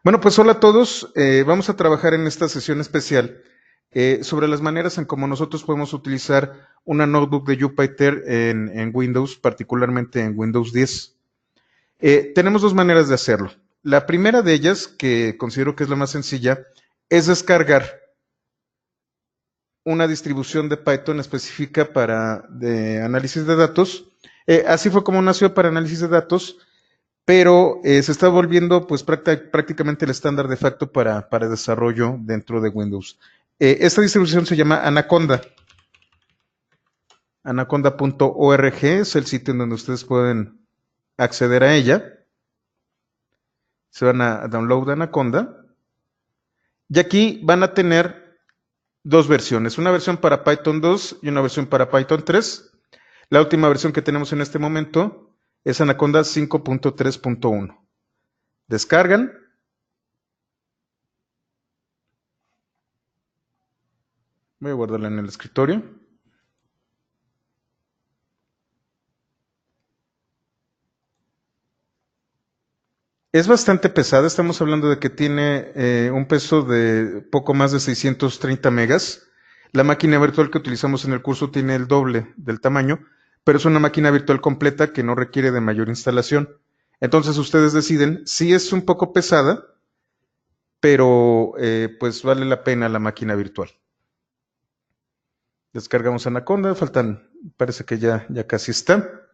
Bueno, pues hola a todos. Vamos a trabajar en esta sesión especial sobre las maneras en cómo nosotros podemos utilizar una notebook de Jupyter en Windows, particularmente en Windows 10. Tenemos dos maneras de hacerlo. La primera de ellas, que considero que es la más sencilla, es descargar una distribución de Python específica de análisis de datos. Así fue como nació para análisis de datos, pero se está volviendo pues prácticamente el estándar de facto para desarrollo dentro de Windows. Esta distribución se llama Anaconda. Anaconda.org es el sitio en donde ustedes pueden acceder a ella. Se van a download Anaconda. Y aquí van a tener dos versiones, una versión para Python 2 y una versión para Python 3. La última versión que tenemos en este momento es Anaconda 5.3.1. Descargan. Voy a guardarla en el escritorio. Es bastante pesada, estamos hablando de que tiene un peso de poco más de 630 megas. La máquina virtual que utilizamos en el curso tiene el doble del tamaño, pero es una máquina virtual completa que no requiere de mayor instalación. Entonces ustedes deciden, sí es un poco pesada, pero pues vale la pena la máquina virtual. Descargamos Anaconda, parece que ya casi está.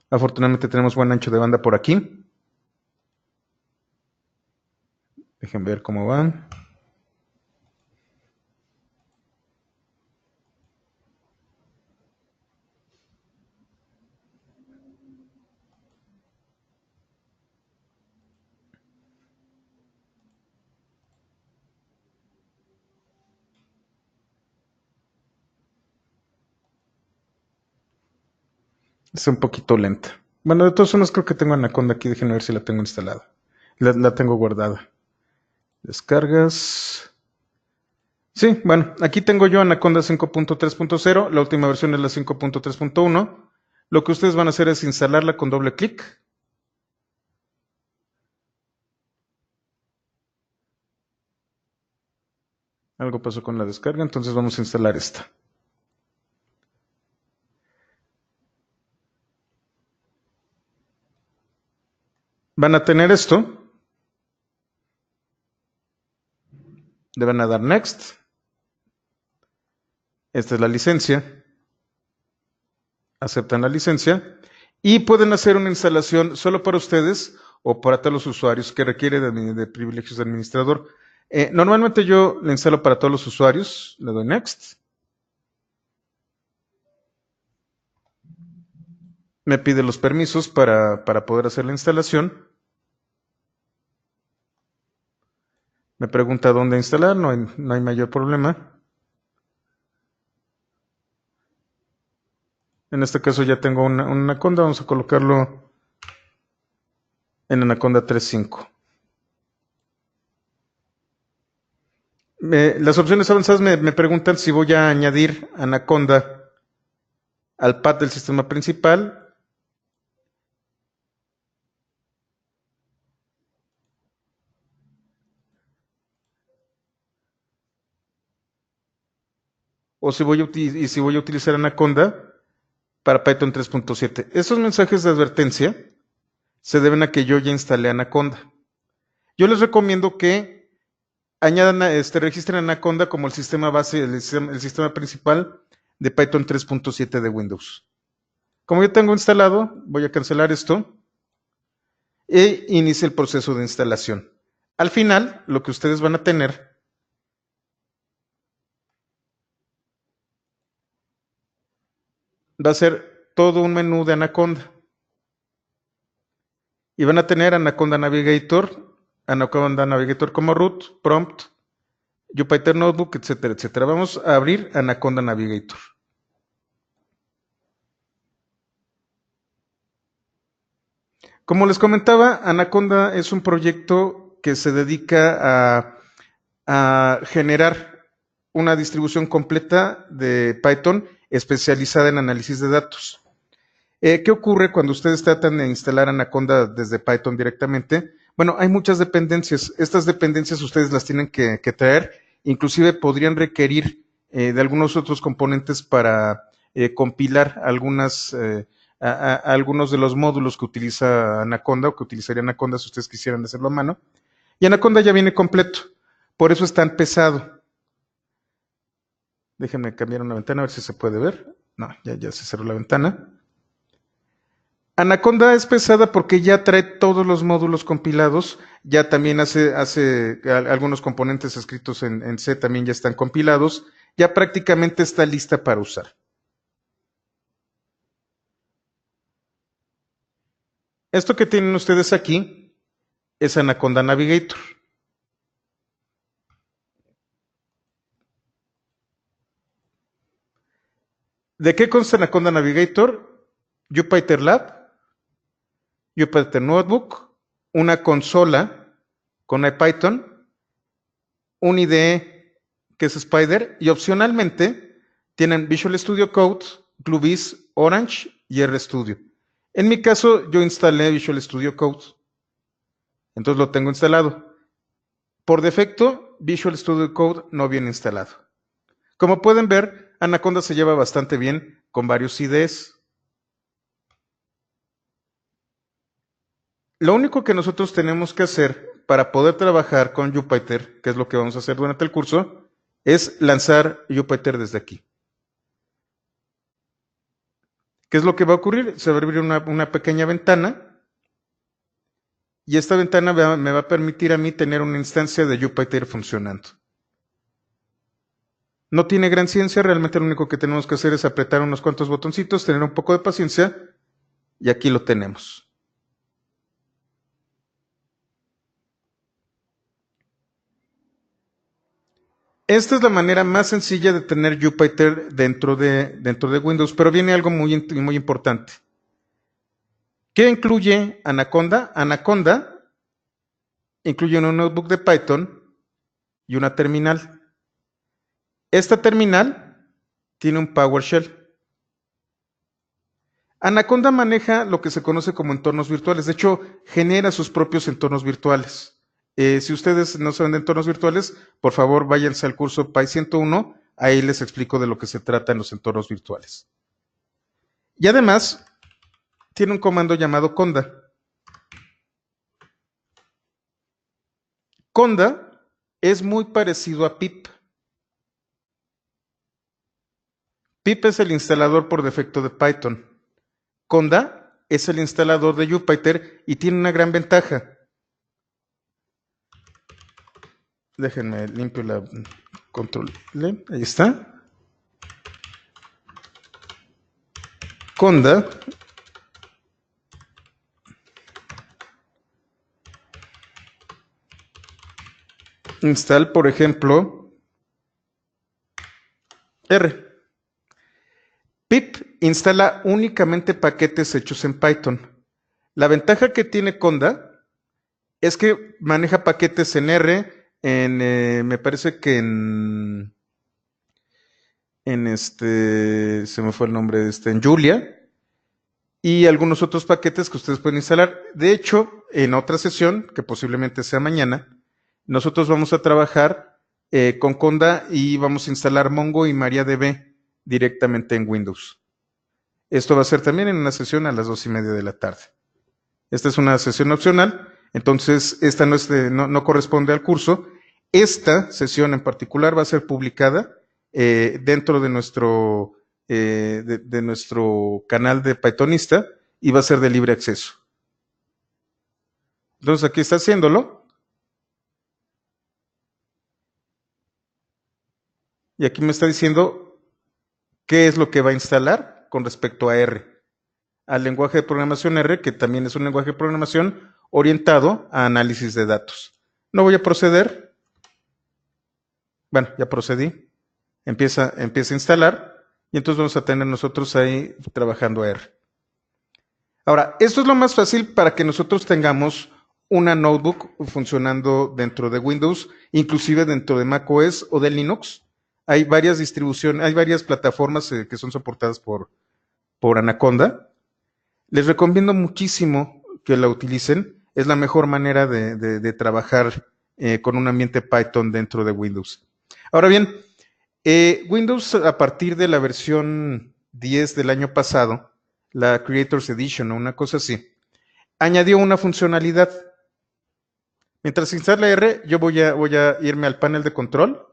Afortunadamente tenemos buen ancho de banda por aquí. Dejen ver cómo van. Es un poquito lenta. Bueno, de todos modos creo que tengo Anaconda aquí. Déjenme ver si la tengo instalada. La tengo guardada. Descargas. Sí, bueno, aquí tengo yo Anaconda 5.3.0. La última versión es la 5.3.1. Lo que ustedes van a hacer es instalarla con doble clic. Algo pasó con la descarga, entonces vamos a instalar esta. Van a tener esto. Le van a dar Next. Esta es la licencia. Aceptan la licencia. Y pueden hacer una instalación solo para ustedes o para todos los usuarios que requiere de privilegios de administrador. Normalmente yo la instalo para todos los usuarios. Le doy Next. Me pide los permisos para poder hacer la instalación. Me pregunta dónde instalar, no hay mayor problema. En este caso ya tengo una Anaconda, vamos a colocarlo en Anaconda 3.5. Las opciones avanzadas me preguntan si voy a añadir Anaconda al pad del sistema principal. O si voy a utilizar Anaconda para Python 3.7. Esos mensajes de advertencia se deben a que yo ya instalé Anaconda. Yo les recomiendo que añadan, registren Anaconda como el sistema base, el sistema principal de Python 3.7 de Windows. Como yo tengo instalado, voy a cancelar esto e inicie el proceso de instalación. Al final, lo que ustedes van a tener va a ser todo un menú de Anaconda. Y van a tener Anaconda Navigator como root, prompt, Jupyter Notebook, etcétera, etcétera. Vamos a abrir Anaconda Navigator. Como les comentaba, Anaconda es un proyecto que se dedica a generar una distribución completa de Python especializada en análisis de datos. ¿Qué ocurre cuando ustedes tratan de instalar Anaconda desde Python directamente? Bueno, hay muchas dependencias. Estas dependencias ustedes las tienen que traer. Inclusive podrían requerir de algunos otros componentes para compilar algunos de los módulos que utiliza Anaconda o que utilizaría Anaconda si ustedes quisieran hacerlo a mano. Y Anaconda ya viene completo. Por eso es tan pesado. Déjenme cambiar una ventana a ver si se puede ver. No, ya se cerró la ventana. Anaconda es pesada porque ya trae todos los módulos compilados, ya también hace algunos componentes escritos en C también ya están compilados, ya prácticamente está lista para usar. Esto que tienen ustedes aquí es Anaconda Navigator. ¿De qué consta Anaconda Navigator? Jupyter Lab, Jupyter Notebook, una consola con IPython, un IDE que es Spider y opcionalmente tienen Visual Studio Code, GlueBees, Orange y RStudio. En mi caso yo instalé Visual Studio Code, entonces lo tengo instalado. Por defecto Visual Studio Code no viene instalado. Como pueden ver, Anaconda se lleva bastante bien con varios IDEs. Lo único que nosotros tenemos que hacer para poder trabajar con Jupyter, que es lo que vamos a hacer durante el curso, es lanzar Jupyter desde aquí. ¿Qué es lo que va a ocurrir? Se va a abrir una pequeña ventana y esta ventana me va a permitir a mí tener una instancia de Jupyter funcionando. No tiene gran ciencia, realmente lo único que tenemos que hacer es apretar unos cuantos botoncitos, tener un poco de paciencia y aquí lo tenemos. Esta es la manera más sencilla de tener Jupyter dentro de Windows, pero viene algo muy importante. ¿Qué incluye Anaconda? Anaconda incluye un notebook de Python y una terminal. Esta terminal tiene un PowerShell. Anaconda maneja lo que se conoce como entornos virtuales. De hecho, genera sus propios entornos virtuales. Si ustedes no saben de entornos virtuales, por favor váyanse al curso Py 101, ahí les explico de lo que se trata en los entornos virtuales. Y además, tiene un comando llamado conda. Conda es muy parecido a pip. Pip es el instalador por defecto de Python. Conda es el instalador de Jupyter y tiene una gran ventaja. Déjenme limpio la control. Ahí está. Conda install, por ejemplo, R. Pip instala únicamente paquetes hechos en Python. La ventaja que tiene Conda es que maneja paquetes en R, me parece que se me fue el nombre en Julia, y algunos otros paquetes que ustedes pueden instalar. De hecho, en otra sesión, que posiblemente sea mañana, nosotros vamos a trabajar con Conda y vamos a instalar Mongo y MariaDB directamente en Windows. Esto va a ser también en una sesión a las 2:30 de la tarde. Esta es una sesión opcional, entonces esta no corresponde al curso. Esta sesión en particular va a ser publicada dentro de nuestro canal de Pythonista y va a ser de libre acceso. Entonces aquí está haciéndolo. Y aquí me está diciendo qué es lo que va a instalar con respecto a R. Al lenguaje de programación R, que también es un lenguaje de programación orientado a análisis de datos. No voy a proceder. Bueno, ya procedí. Empieza a instalar y entonces vamos a tener nosotros ahí trabajando R. Ahora, esto es lo más fácil para que nosotros tengamos una notebook funcionando dentro de Windows, inclusive dentro de macOS o de Linux. Hay varias distribuciones, hay varias plataformas que son soportadas por Anaconda. Les recomiendo muchísimo que la utilicen. es la mejor manera de trabajar con un ambiente Python dentro de Windows. Ahora bien, Windows a partir de la versión 10 del año pasado, la Creators Edition o una cosa así, añadió una funcionalidad. Mientras se instala R, yo voy a irme al panel de control.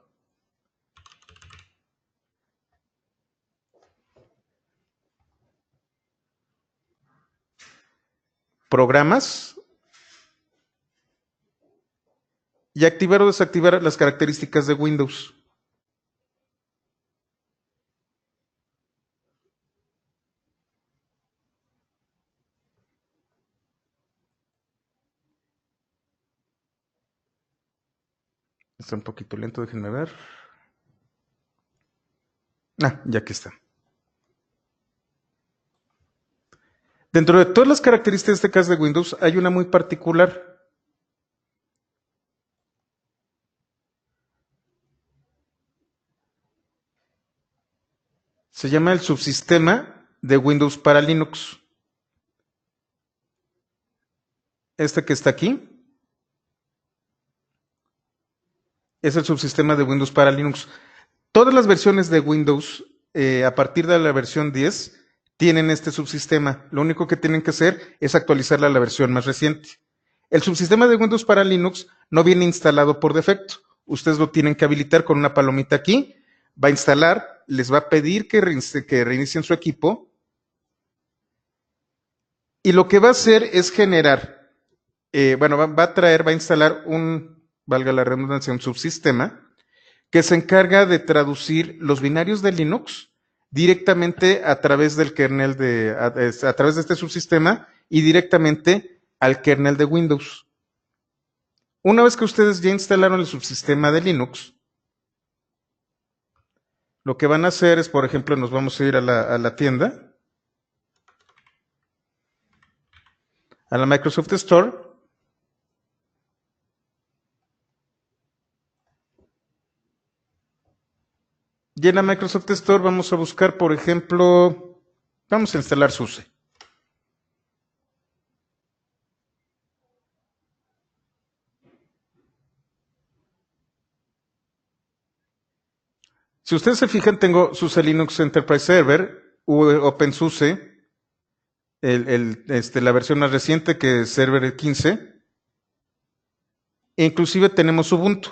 Programas. Y activar o desactivar las características de Windows. Está un poquito lento, déjenme ver. Ya que está. Dentro de todas las características de Windows hay una muy particular. Se llama el subsistema de Windows para Linux. Este que está aquí es el subsistema de Windows para Linux. Todas las versiones de Windows, a partir de la versión 10, tienen este subsistema. Lo único que tienen que hacer es actualizarla a la versión más reciente. El subsistema de Windows para Linux no viene instalado por defecto. Ustedes lo tienen que habilitar con una palomita aquí. Va a instalar, les va a pedir que reinicien su equipo. Y lo que va a hacer es generar, va a instalar valga la redundancia, un subsistema que se encarga de traducir los binarios de Linux directamente a través del kernel a través de este subsistema y directamente al kernel de Windows. Una vez que ustedes ya instalaron el subsistema de Linux, lo que van a hacer es, por ejemplo, nos vamos a ir a la tienda, a la Microsoft Store. Y en la Microsoft Store vamos a buscar, por ejemplo, vamos a instalar SUSE. Si ustedes se fijan, tengo SUSE Linux Enterprise Server, OpenSUSE, la versión más reciente que es Server 15, e inclusive tenemos Ubuntu.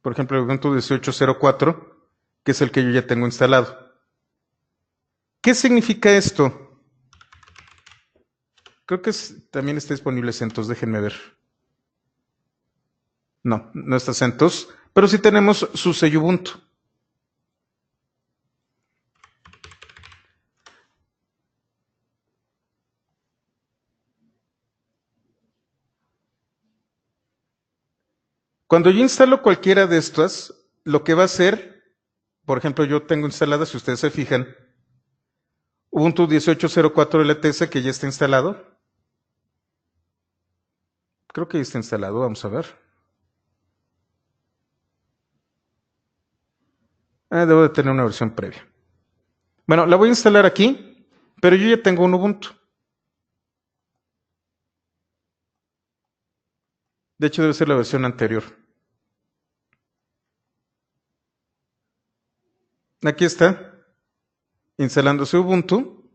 Por ejemplo, Ubuntu 18.04, que es el que yo ya tengo instalado. ¿Qué significa esto? Creo que también está disponible CentOS, déjenme ver. No está CentOS, pero sí tenemos SUSE y Ubuntu. Cuando yo instalo cualquiera de estas, lo que va a hacer, por ejemplo, yo tengo instalada, si ustedes se fijan, Ubuntu 18.04 LTS que ya está instalado. Creo que ya está instalado, vamos a ver. Debo de tener una versión previa. Bueno, la voy a instalar aquí, pero yo ya tengo un Ubuntu. De hecho, debe ser la versión anterior. Aquí está, instalándose Ubuntu.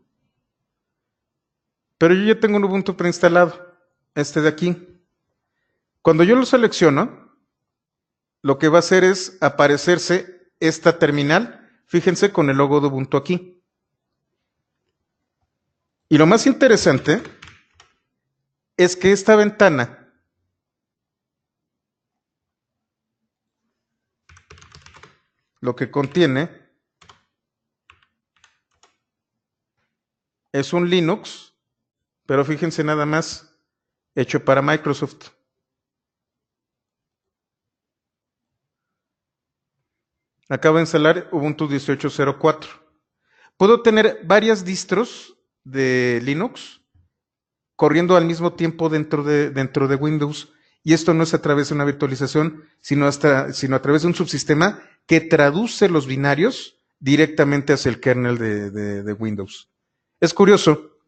Pero yo ya tengo un Ubuntu preinstalado, este de aquí. Cuando yo lo selecciono, lo que va a hacer es aparecerse esta terminal, fíjense con el logo de Ubuntu aquí. Y lo más interesante es que esta ventana lo que contiene es un Linux, pero fíjense nada más, hecho para Microsoft. Acabo de instalar Ubuntu 18.04. Puedo tener varias distros de Linux corriendo al mismo tiempo dentro de Windows. Y esto no es a través de una virtualización, sino a través de un subsistema que traduce los binarios directamente hacia el kernel de Windows. Es curioso.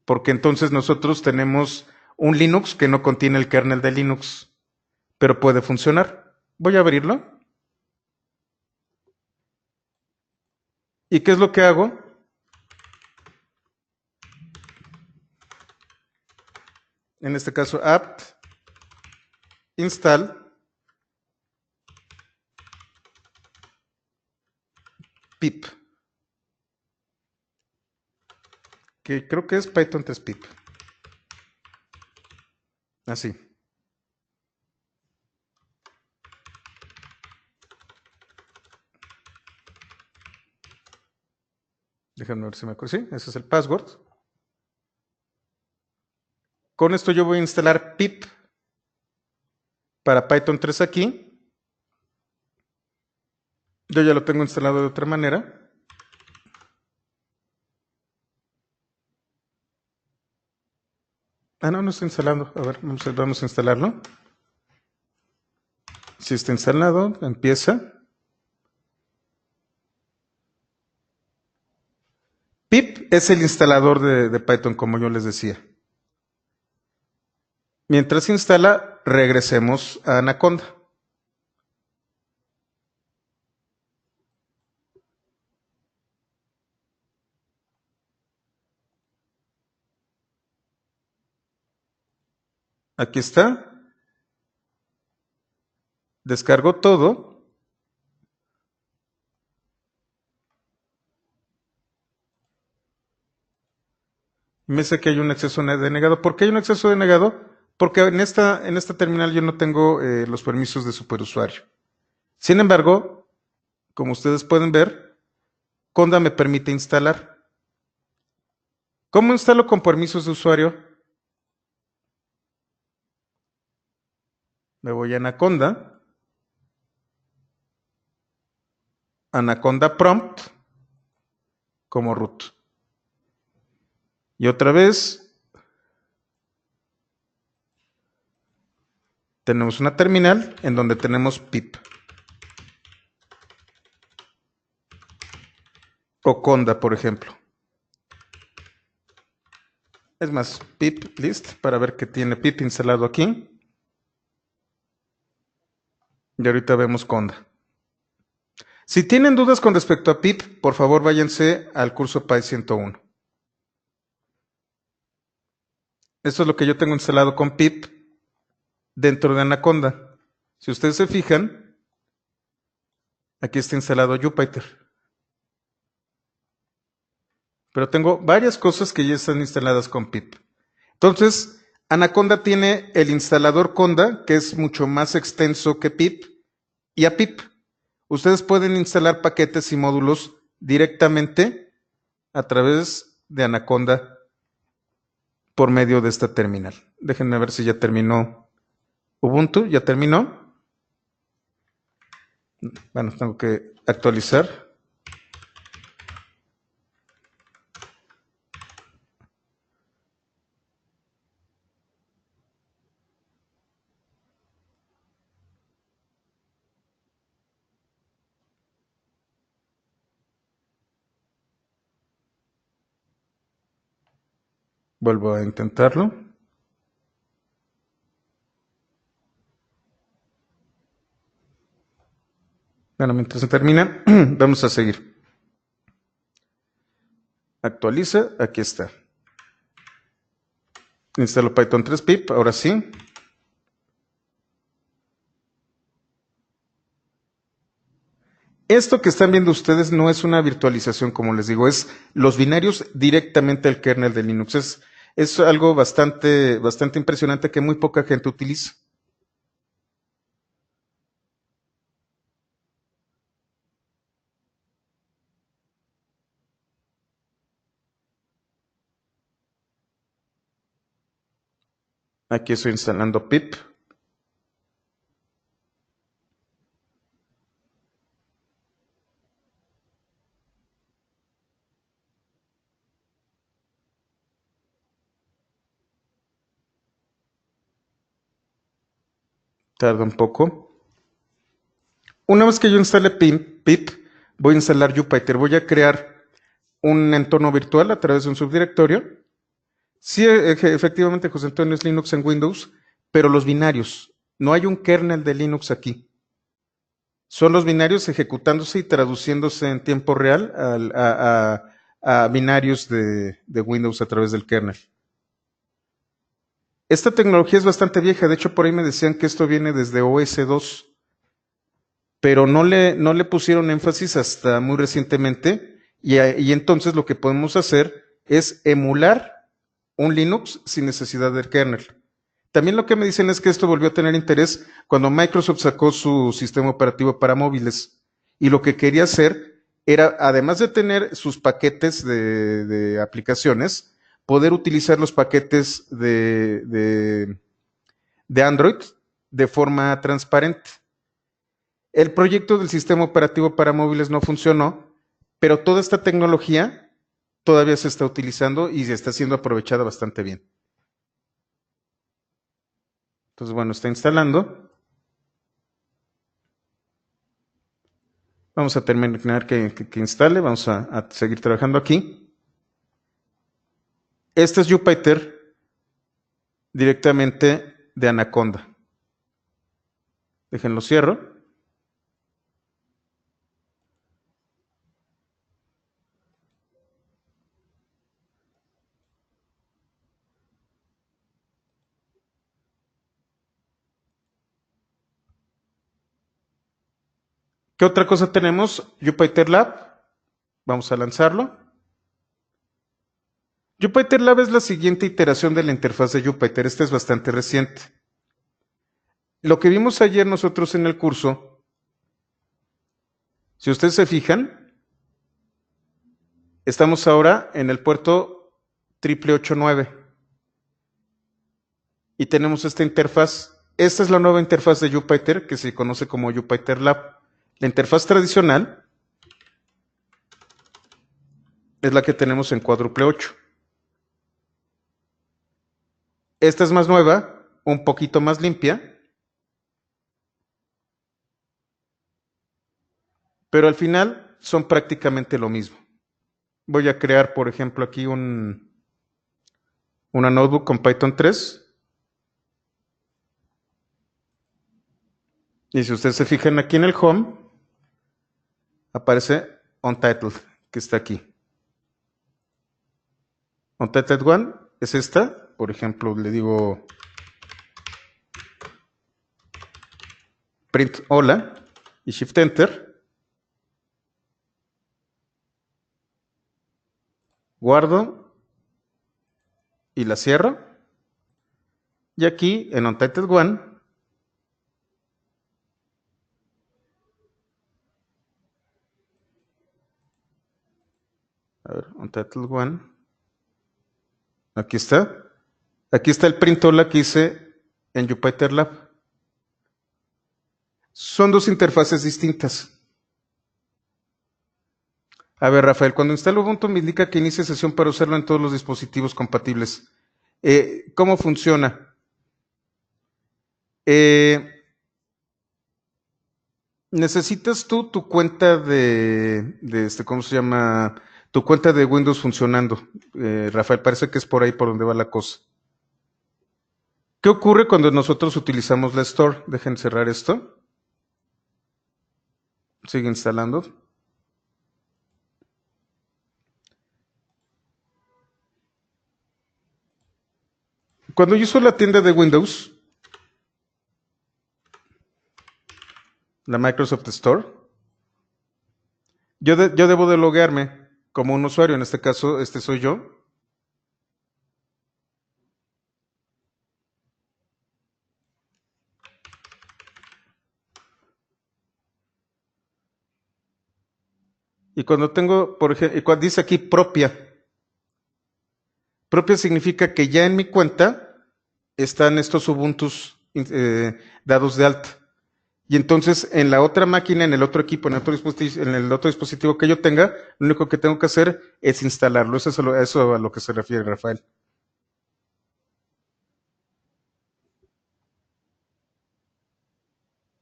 porque entonces nosotros tenemos un Linux que no contiene el kernel de Linux, pero puede funcionar. Voy a abrirlo. ¿Y qué es lo que hago? En este caso, apt install pip, que creo que es Python 3 pip. Así. Déjenme ver si me acuerdo. Sí, ese es el password. Con esto yo voy a instalar pip para Python 3 aquí. Yo ya lo tengo instalado de otra manera. Ah, no, no está instalando. A ver, vamos a instalarlo. Si está instalado, empieza. Pip es el instalador de Python, como yo les decía. Mientras se instala, regresemos a Anaconda. Aquí está. Descargo todo. Me dice que hay un acceso denegado. ¿Por qué hay un acceso denegado? Porque en esta terminal yo no tengo los permisos de superusuario. Sin embargo, como ustedes pueden ver, Conda me permite instalar. ¿Cómo instalo con permisos de usuario? Me voy a Anaconda prompt, como root. Y otra vez, tenemos una terminal en donde tenemos pip. O Conda, por ejemplo. Es más, pip list para ver que tiene pip instalado aquí. Y ahorita vemos Conda. Si tienen dudas con respecto a pip, por favor váyanse al curso Py 101. Esto es lo que yo tengo instalado con pip dentro de Anaconda. Si ustedes se fijan, aquí está instalado Jupyter. Pero tengo varias cosas que ya están instaladas con pip. Entonces, Anaconda tiene el instalador Conda, que es mucho más extenso que pip, y a pip. Ustedes pueden instalar paquetes y módulos directamente a través de Anaconda por medio de esta terminal. Déjenme ver si ya terminó Ubuntu. ¿Ya terminó? Bueno, tengo que actualizar. Vuelvo a intentarlo. Bueno, mientras se termina, vamos a seguir. Actualiza, aquí está. Instalo Python 3 pip, ahora sí. Esto que están viendo ustedes no es una virtualización, como les digo, es los binarios directamente al kernel de Linux. Es algo bastante impresionante que muy poca gente utiliza. Aquí estoy instalando pip. Tarda un poco. Una vez que yo instale pip, voy a instalar Jupyter. Voy a crear un entorno virtual a través de un subdirectorio. Sí, efectivamente, José Antonio, es Linux en Windows, pero los binarios. No hay un kernel de Linux aquí. Son los binarios ejecutándose y traduciéndose en tiempo real a binarios de Windows a través del kernel. Esta tecnología es bastante vieja, de hecho por ahí me decían que esto viene desde OS2, pero no le pusieron énfasis hasta muy recientemente y entonces lo que podemos hacer es emular un Linux sin necesidad del kernel. También lo que me dicen es que esto volvió a tener interés cuando Microsoft sacó su sistema operativo para móviles y lo que quería hacer era, además de tener sus paquetes de aplicaciones, poder utilizar los paquetes de Android de forma transparente. El proyecto del sistema operativo para móviles no funcionó, pero toda esta tecnología todavía se está utilizando y se está siendo aprovechada bastante bien. Entonces, bueno, está instalando. Vamos a terminar que instale. Vamos a seguir trabajando aquí. Este es Jupyter directamente de Anaconda. Déjenlo cierro. ¿Qué otra cosa tenemos? Jupyter Lab. Vamos a lanzarlo. Jupyter Lab es la siguiente iteración de la interfaz de Jupyter. Esta es bastante reciente. Lo que vimos ayer nosotros en el curso, si ustedes se fijan, estamos ahora en el puerto 8889 y tenemos esta interfaz. Esta es la nueva interfaz de Jupyter que se conoce como Jupyter Lab. La interfaz tradicional es la que tenemos en cuádruple 8. Esta es más nueva, un poquito más limpia, pero al final son prácticamente lo mismo. Voy a crear, por ejemplo, aquí una notebook con Python 3. Y si ustedes se fijan aquí en el home, aparece Untitled, que está aquí. Untitled One es esta. Por ejemplo, le digo print hola y Shift Enter. Guardo y la cierro. Y aquí en Untitled One a ver, Untitled One. Aquí está. Aquí está el print hola que hice en Jupyter Lab. Son dos interfaces distintas. A ver, Rafael, cuando instalo Ubuntu me indica que inicie sesión para usarlo en todos los dispositivos compatibles. ¿Cómo funciona? Necesitas tú tu cuenta ¿cómo se llama? Tu cuenta de Windows funcionando. Rafael, parece que es por ahí por donde va la cosa. ¿Qué ocurre cuando nosotros utilizamos la Store? Dejen cerrar esto. Sigue instalando. Cuando yo uso la tienda de Windows, la Microsoft Store, yo debo de loguearme como un usuario. En este caso, este soy yo. Y cuando tengo, por ejemplo, cuando dice aquí propia, propia significa que ya en mi cuenta están estos Ubuntus dados de alta. Y entonces en la otra máquina, en el otro equipo, en el otro dispositivo que yo tenga, lo único que tengo que hacer es instalarlo. Eso es eso a lo que se refiere Rafael.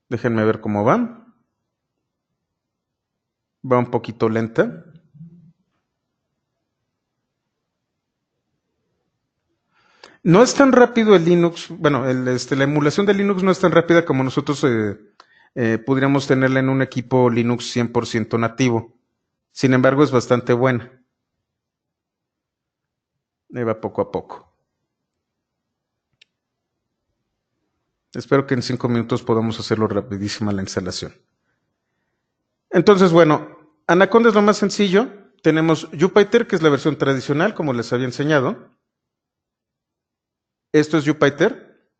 Déjenme ver cómo va. Va un poquito lenta. No es tan rápido el Linux, bueno, la emulación de Linux no es tan rápida como nosotros pudiéramos tenerla en un equipo Linux 100% nativo. Sin embargo, es bastante buena. Va poco a poco. Espero que en 5 minutos podamos hacerlo rapidísima la instalación. Entonces, bueno, Anaconda es lo más sencillo. Tenemos Jupyter, que es la versión tradicional, como les había enseñado. Esto es Jupyter.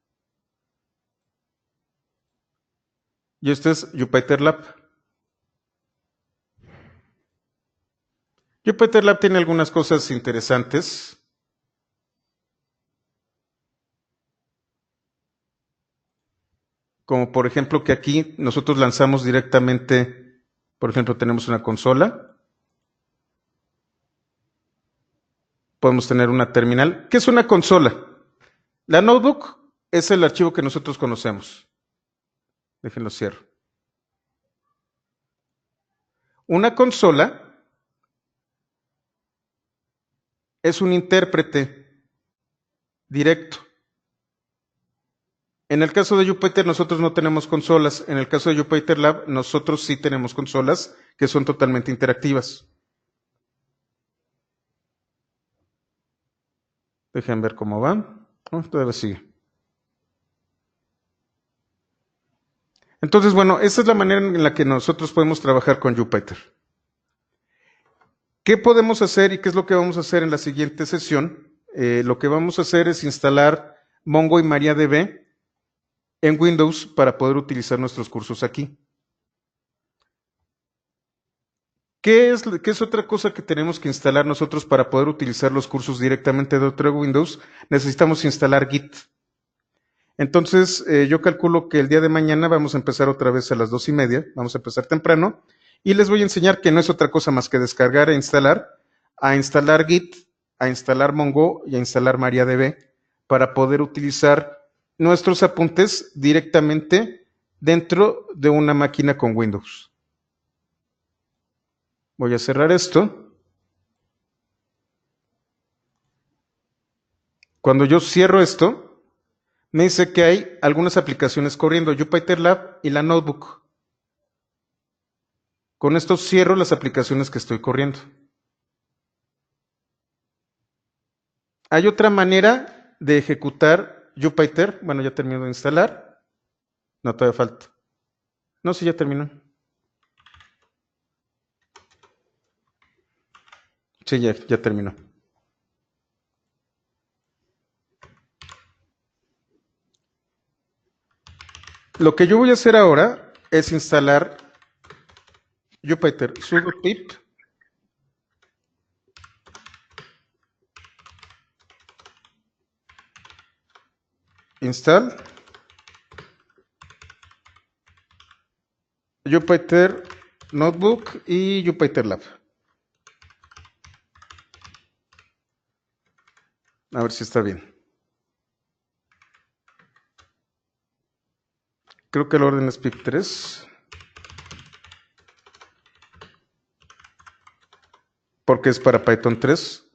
Y esto es Jupyter Lab. Jupyter Lab tiene algunas cosas interesantes. Como por ejemplo que aquí nosotros lanzamos directamente, por ejemplo, tenemos una consola. Podemos tener una terminal. ¿Qué es una consola? La notebook es el archivo que nosotros conocemos. Déjenlo cierro. Una consola es un intérprete directo. En el caso de Jupyter nosotros no tenemos consolas. En el caso de Jupyter Lab nosotros sí tenemos consolas que son totalmente interactivas. Dejen ver cómo van. Todavía sigue. Entonces, bueno, esta es la manera en la que nosotros podemos trabajar con Jupyter. ¿Qué podemos hacer y qué es lo que vamos a hacer en la siguiente sesión? Lo que vamos a hacer es instalar Mongo y MariaDB en Windows para poder utilizar nuestros cursos aquí. ¿Qué es otra cosa que tenemos que instalar nosotros para poder utilizar los cursos directamente dentro de Windows? Necesitamos instalar Git. Entonces, yo calculo que el día de mañana vamos a empezar otra vez a las 2:30, vamos a empezar temprano, y les voy a enseñar que no es otra cosa más que descargar a instalar Git, a instalar Mongo y a instalar MariaDB para poder utilizar nuestros apuntes directamente dentro de una máquina con Windows. Voy a cerrar esto. Cuando yo cierro esto, me dice que hay algunas aplicaciones corriendo, Jupyter Lab y la Notebook. Con esto cierro las aplicaciones que estoy corriendo. Hay otra manera de ejecutar Jupyter. Bueno, ya terminó de instalar. No, todavía falta. No, sí, ya terminó. Sí, ya terminó. Lo que yo voy a hacer ahora es instalar Jupyter sudo pip install Jupyter Notebook y Jupyter Lab. A ver si está bien. Creo que el orden es pip 3. Porque es para Python 3.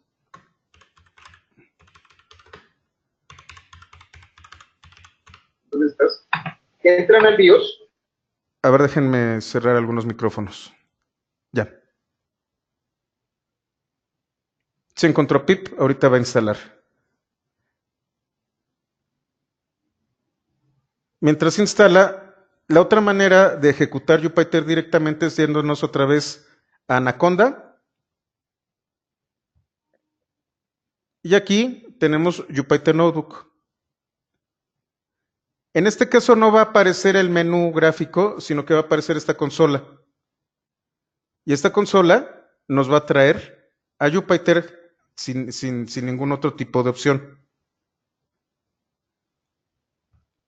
¿Dónde estás? ¿Que entran al BIOS? A ver, déjenme cerrar algunos micrófonos. Ya. Se encontró pip, ahorita va a instalar. Mientras instala, la otra manera de ejecutar Jupyter directamente es yéndonos otra vez a Anaconda. Y aquí tenemos Jupyter Notebook. En este caso no va a aparecer el menú gráfico, sino que va a aparecer esta consola. Y esta consola nos va a traer a Jupyter sin ningún otro tipo de opción.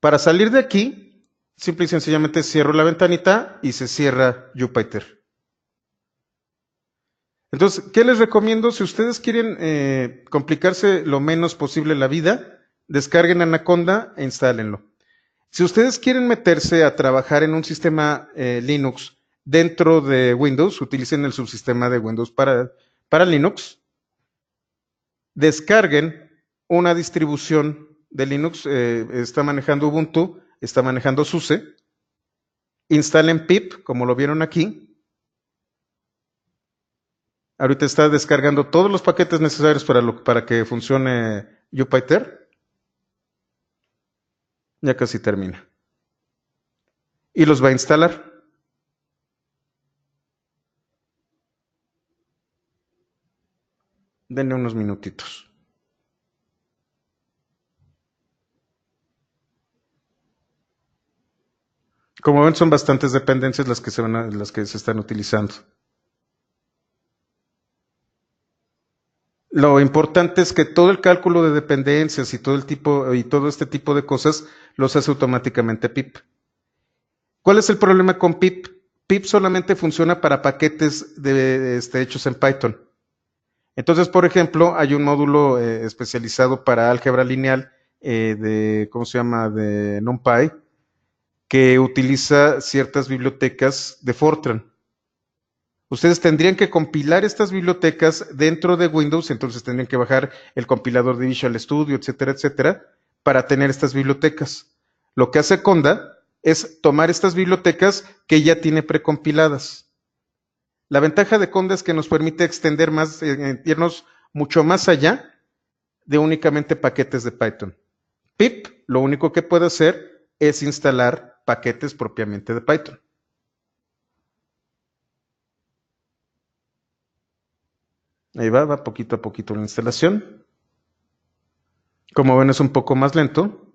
Para salir de aquí, simple y sencillamente cierro la ventanita y se cierra Jupyter. Entonces, ¿qué les recomiendo? Si ustedes quieren complicarse lo menos posible la vida, descarguen Anaconda e instálenlo. Si ustedes quieren meterse a trabajar en un sistema Linux dentro de Windows, utilicen el subsistema de Windows para Linux, descarguen una distribución de Linux, está manejando Ubuntu, está manejando SUSE, instalen pip, como lo vieron aquí. Ahorita está descargando todos los paquetes necesarios para que funcione Jupyter. Ya casi termina. Y los va a instalar. Denle unos minutitos. Como ven, son bastantes dependencias las que se están utilizando. Lo importante es que todo el cálculo de dependencias y todo este tipo de cosas los hace automáticamente pip. ¿Cuál es el problema con pip? Pip solamente funciona para paquetes hechos en Python. Entonces, por ejemplo, hay un módulo especializado para álgebra lineal de NumPy, que utiliza ciertas bibliotecas de Fortran. Ustedes tendrían que compilar estas bibliotecas dentro de Windows, entonces tendrían que bajar el compilador de Visual Studio, etcétera, etcétera, para tener estas bibliotecas. Lo que hace Conda es tomar estas bibliotecas que ya tiene precompiladas. La ventaja de Conda es que nos permite extender más, irnos mucho más allá de únicamente paquetes de Python. Pip, lo único que puede hacer es instalar paquetes propiamente de Python. Ahí va poquito a poquito la instalación. Como ven, es un poco más lento.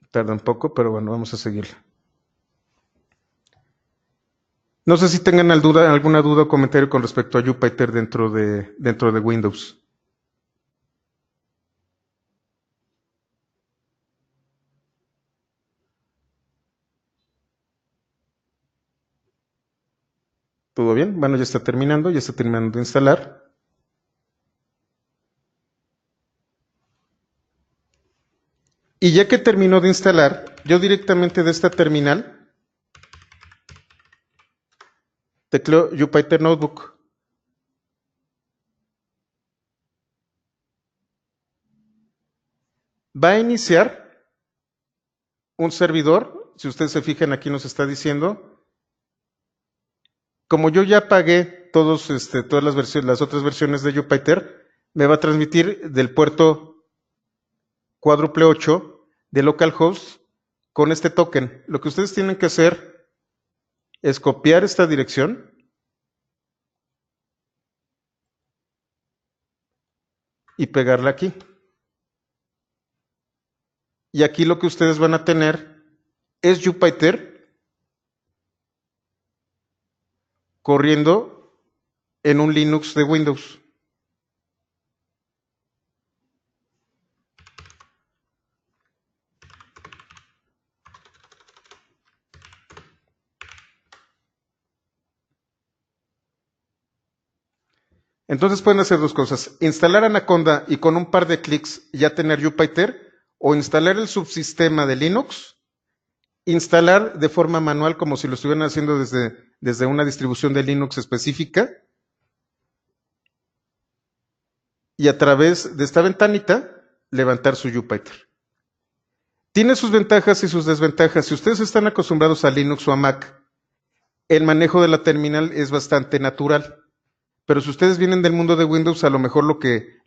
Tarda un poco, pero bueno, vamos a seguirla. No sé si tengan alguna duda o comentario con respecto a Jupyter dentro de Windows. ¿Todo bien? Bueno, ya está terminando de instalar. Y ya que terminó de instalar, yo directamente de esta terminal tecleo Jupyter Notebook. Va a iniciar un servidor. Si ustedes se fijan, aquí nos está diciendo, como yo ya pagué todas las otras versiones de Jupyter, me va a transmitir del puerto cuádruple 8 de localhost con este token. Lo que ustedes tienen que hacer es copiar esta dirección y pegarla aquí. Y aquí lo que ustedes van a tener es Jupyter corriendo en un Linux de Windows. Entonces pueden hacer dos cosas: instalar Anaconda y con un par de clics ya tener Jupyter, o instalar el subsistema de Linux, instalar de forma manual como si lo estuvieran haciendo desde una distribución de Linux específica, y a través de esta ventanita levantar su Jupyter. Tiene sus ventajas y sus desventajas. Si ustedes están acostumbrados a Linux o a Mac, el manejo de la terminal es bastante natural. Pero si ustedes vienen del mundo de Windows, a lo mejor lo que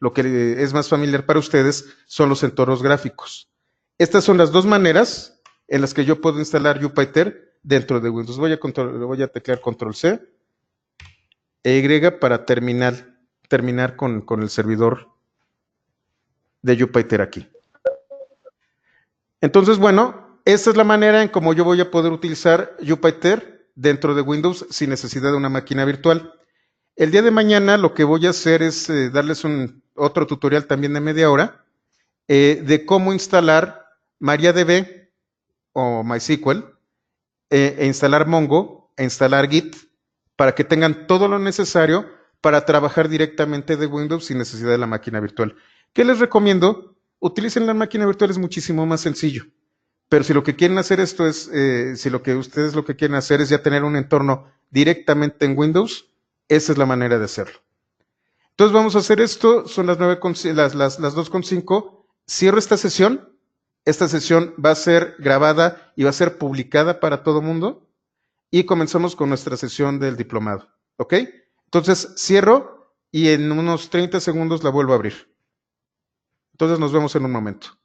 es más familiar para ustedes son los entornos gráficos. Estas son las dos maneras en las que yo puedo instalar Jupyter dentro de Windows. Voy a teclear Control-C e Y para terminar con el servidor de Jupyter aquí. Entonces, bueno, esta es la manera en cómo yo voy a poder utilizar Jupyter dentro de Windows sin necesidad de una máquina virtual. El día de mañana lo que voy a hacer es darles otro tutorial también de media hora de cómo instalar MariaDB o MySQL, instalar Mongo, instalar Git, para que tengan todo lo necesario para trabajar directamente de Windows sin necesidad de la máquina virtual. ¿Qué les recomiendo? Utilicen la máquina virtual, es muchísimo más sencillo. Pero si lo que quieren hacer esto es, si lo que ustedes lo que quieren hacer es ya tener un entorno directamente en Windows, esa es la manera de hacerlo. Entonces vamos a hacer esto, son las 2:05. Cierro esta sesión. Esta sesión va a ser grabada y va a ser publicada para todo mundo. Y comenzamos con nuestra sesión del diplomado. ¿Ok? Entonces cierro y en unos 30 segundos la vuelvo a abrir. Entonces nos vemos en un momento.